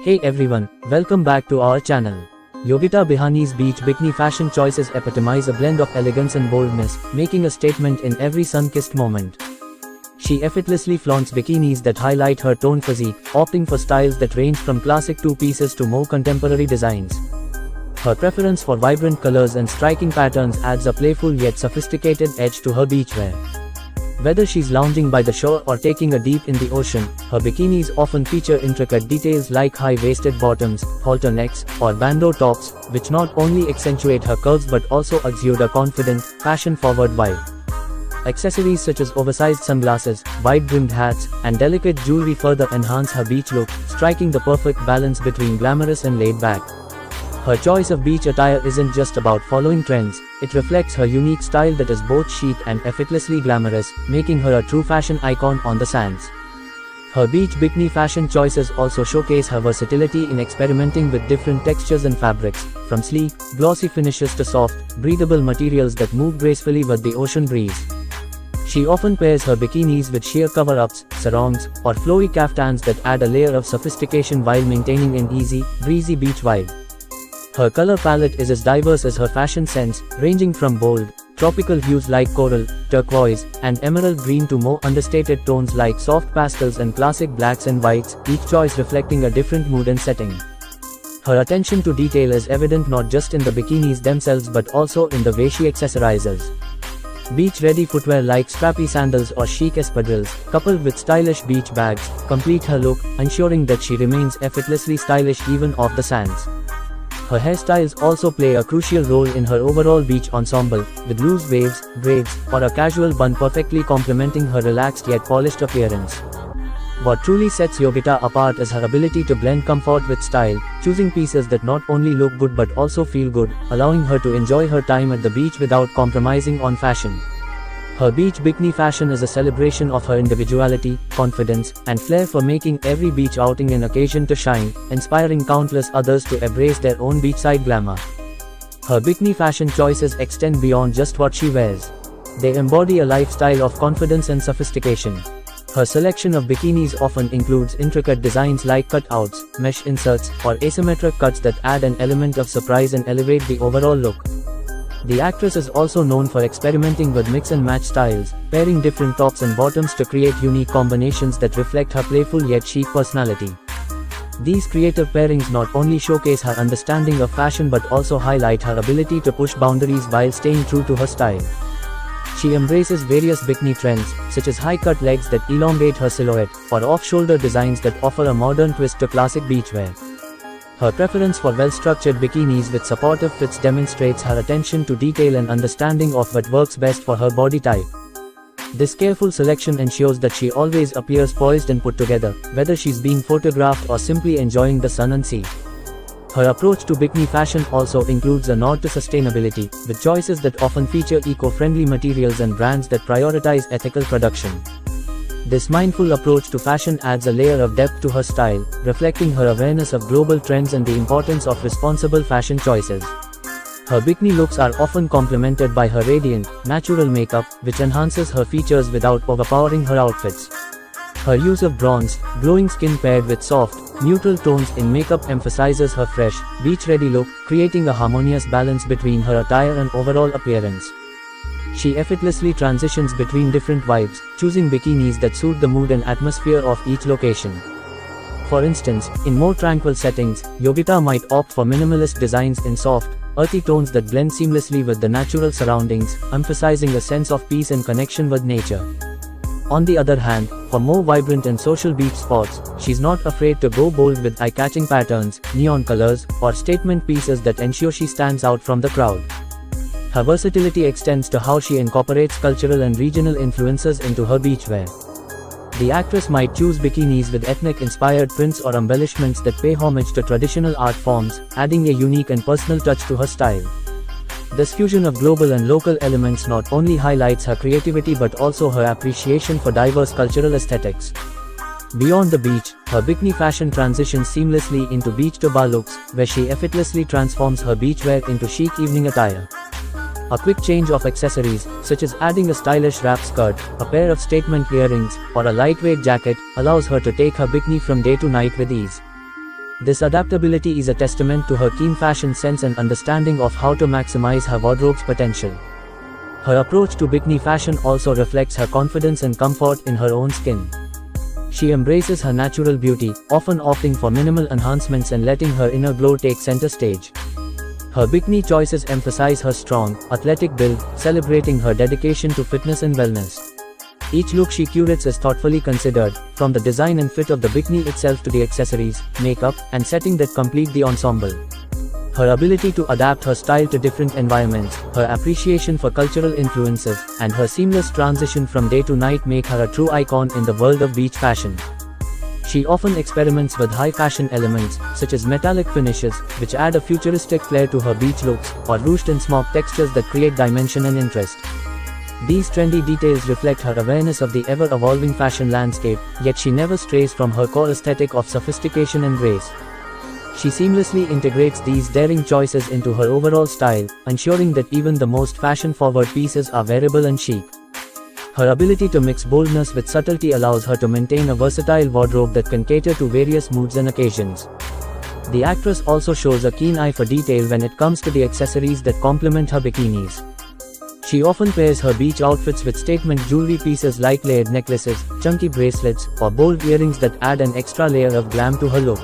Hey everyone, welcome back to our channel. Yogita Bihani's beach bikini fashion choices epitomize a blend of elegance and boldness, making a statement in every sun-kissed moment. She effortlessly flaunts bikinis that highlight her toned physique, opting for styles that range from classic two-pieces to more contemporary designs. Her preference for vibrant colors and striking patterns adds a playful yet sophisticated edge to her beachwear. Whether she's lounging by the shore or taking a dip in the ocean, her bikinis often feature intricate details like high-waisted bottoms, halter necks, or bandeau tops, which not only accentuate her curves but also exude a confident, fashion-forward vibe. Accessories such as oversized sunglasses, wide-brimmed hats, and delicate jewelry further enhance her beach look, striking the perfect balance between glamorous and laid-back. Her choice of beach attire isn't just about following trends, it reflects her unique style that is both chic and effortlessly glamorous, making her a true fashion icon on the sands. Her beach bikini fashion choices also showcase her versatility in experimenting with different textures and fabrics, from sleek, glossy finishes to soft, breathable materials that move gracefully with the ocean breeze. She often pairs her bikinis with sheer cover-ups, sarongs, or flowy kaftans that add a layer of sophistication while maintaining an easy, breezy beach vibe. Her color palette is as diverse as her fashion sense, ranging from bold, tropical hues like coral, turquoise, and emerald green to more understated tones like soft pastels and classic blacks and whites, each choice reflecting a different mood and setting. Her attention to detail is evident not just in the bikinis themselves but also in the way she accessorizes. Beach-ready footwear like strappy sandals or chic espadrilles, coupled with stylish beach bags, complete her look, ensuring that she remains effortlessly stylish even off the sands. Her hairstyles also play a crucial role in her overall beach ensemble, with loose waves, braids, or a casual bun perfectly complementing her relaxed yet polished appearance. What truly sets Yogita apart is her ability to blend comfort with style, choosing pieces that not only look good but also feel good, allowing her to enjoy her time at the beach without compromising on fashion. Her beach bikini fashion is a celebration of her individuality, confidence, and flair for making every beach outing an occasion to shine, inspiring countless others to embrace their own beachside glamour. Her bikini fashion choices extend beyond just what she wears. They embody a lifestyle of confidence and sophistication. Her selection of bikinis often includes intricate designs like cutouts, mesh inserts, or asymmetric cuts that add an element of surprise and elevate the overall look. The actress is also known for experimenting with mix-and-match styles, pairing different tops and bottoms to create unique combinations that reflect her playful yet chic personality. These creative pairings not only showcase her understanding of fashion but also highlight her ability to push boundaries while staying true to her style. She embraces various bikini trends, such as high-cut legs that elongate her silhouette, or off-shoulder designs that offer a modern twist to classic beachwear. Her preference for well-structured bikinis with supportive fits demonstrates her attention to detail and understanding of what works best for her body type. This careful selection ensures that she always appears poised and put together, whether she's being photographed or simply enjoying the sun and sea. Her approach to bikini fashion also includes a nod to sustainability, with choices that often feature eco-friendly materials and brands that prioritize ethical production. This mindful approach to fashion adds a layer of depth to her style, reflecting her awareness of global trends and the importance of responsible fashion choices. Her bikini looks are often complemented by her radiant, natural makeup, which enhances her features without overpowering her outfits. Her use of bronzed, glowing skin paired with soft, neutral tones in makeup emphasizes her fresh, beach-ready look, creating a harmonious balance between her attire and overall appearance. She effortlessly transitions between different vibes, choosing bikinis that suit the mood and atmosphere of each location. For instance, in more tranquil settings, Yogita might opt for minimalist designs in soft, earthy tones that blend seamlessly with the natural surroundings, emphasizing a sense of peace and connection with nature. On the other hand, for more vibrant and social beach spots, she's not afraid to go bold with eye-catching patterns, neon colors, or statement pieces that ensure she stands out from the crowd. Her versatility extends to how she incorporates cultural and regional influences into her beachwear. The actress might choose bikinis with ethnic-inspired prints or embellishments that pay homage to traditional art forms, adding a unique and personal touch to her style. This fusion of global and local elements not only highlights her creativity but also her appreciation for diverse cultural aesthetics. Beyond the beach, her bikini fashion transitions seamlessly into beach-to-bar looks, where she effortlessly transforms her beachwear into chic evening attire. A quick change of accessories, such as adding a stylish wrap skirt, a pair of statement earrings, or a lightweight jacket, allows her to take her bikini from day to night with ease. This adaptability is a testament to her keen fashion sense and understanding of how to maximize her wardrobe's potential. Her approach to bikini fashion also reflects her confidence and comfort in her own skin. She embraces her natural beauty, often opting for minimal enhancements and letting her inner glow take center stage. Her bikini choices emphasize her strong, athletic build, celebrating her dedication to fitness and wellness. Each look she curates is thoughtfully considered, from the design and fit of the bikini itself to the accessories, makeup, and setting that complete the ensemble. Her ability to adapt her style to different environments, her appreciation for cultural influences, and her seamless transition from day to night make her a true icon in the world of beach fashion. She often experiments with high-fashion elements, such as metallic finishes, which add a futuristic flair to her beach looks, or ruched and smock textures that create dimension and interest. These trendy details reflect her awareness of the ever-evolving fashion landscape, yet she never strays from her core aesthetic of sophistication and grace. She seamlessly integrates these daring choices into her overall style, ensuring that even the most fashion-forward pieces are wearable and chic. Her ability to mix boldness with subtlety allows her to maintain a versatile wardrobe that can cater to various moods and occasions. The actress also shows a keen eye for detail when it comes to the accessories that complement her bikinis. She often pairs her beach outfits with statement jewelry pieces like layered necklaces, chunky bracelets, or bold earrings that add an extra layer of glam to her look.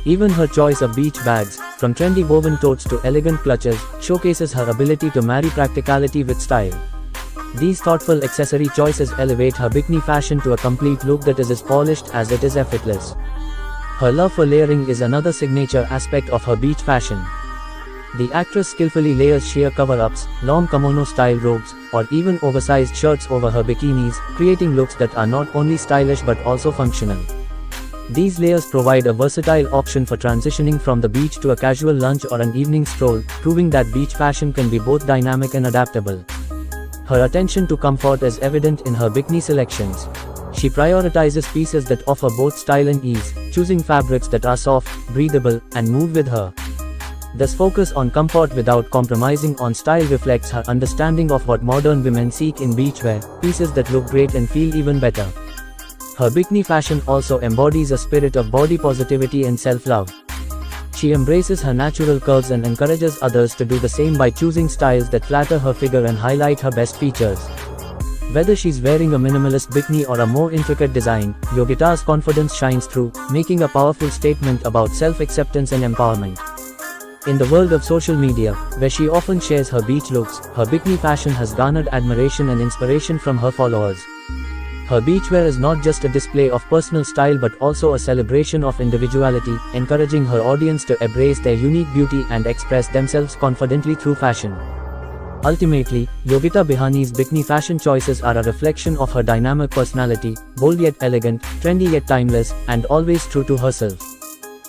Even her choice of beach bags, from trendy woven totes to elegant clutches, showcases her ability to marry practicality with style. These thoughtful accessory choices elevate her bikini fashion to a complete look that is as polished as it is effortless. Her love for layering is another signature aspect of her beach fashion. The actress skillfully layers sheer cover-ups, long kimono-style robes, or even oversized shirts over her bikinis, creating looks that are not only stylish but also functional. These layers provide a versatile option for transitioning from the beach to a casual lunch or an evening stroll, proving that beach fashion can be both dynamic and adaptable. Her attention to comfort is evident in her bikini selections. She prioritizes pieces that offer both style and ease, choosing fabrics that are soft, breathable, and move with her. This focus on comfort without compromising on style reflects her understanding of what modern women seek in beachwear, pieces that look great and feel even better. Her bikini fashion also embodies a spirit of body positivity and self-love. She embraces her natural curves and encourages others to do the same by choosing styles that flatter her figure and highlight her best features. Whether she's wearing a minimalist bikini or a more intricate design, Yogita's confidence shines through, making a powerful statement about self-acceptance and empowerment. In the world of social media, where she often shares her beach looks, her bikini fashion has garnered admiration and inspiration from her followers. Her beachwear is not just a display of personal style but also a celebration of individuality, encouraging her audience to embrace their unique beauty and express themselves confidently through fashion. Ultimately, Yogita Bihani's bikini fashion choices are a reflection of her dynamic personality, bold yet elegant, trendy yet timeless, and always true to herself.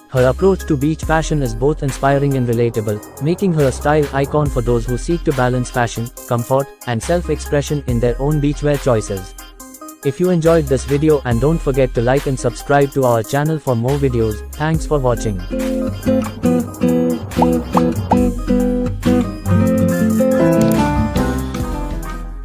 Her approach to beach fashion is both inspiring and relatable, making her a style icon for those who seek to balance fashion, comfort, and self-expression in their own beachwear choices. If you enjoyed this video, and don't forget to like and subscribe to our channel for more videos. Thanks for watching.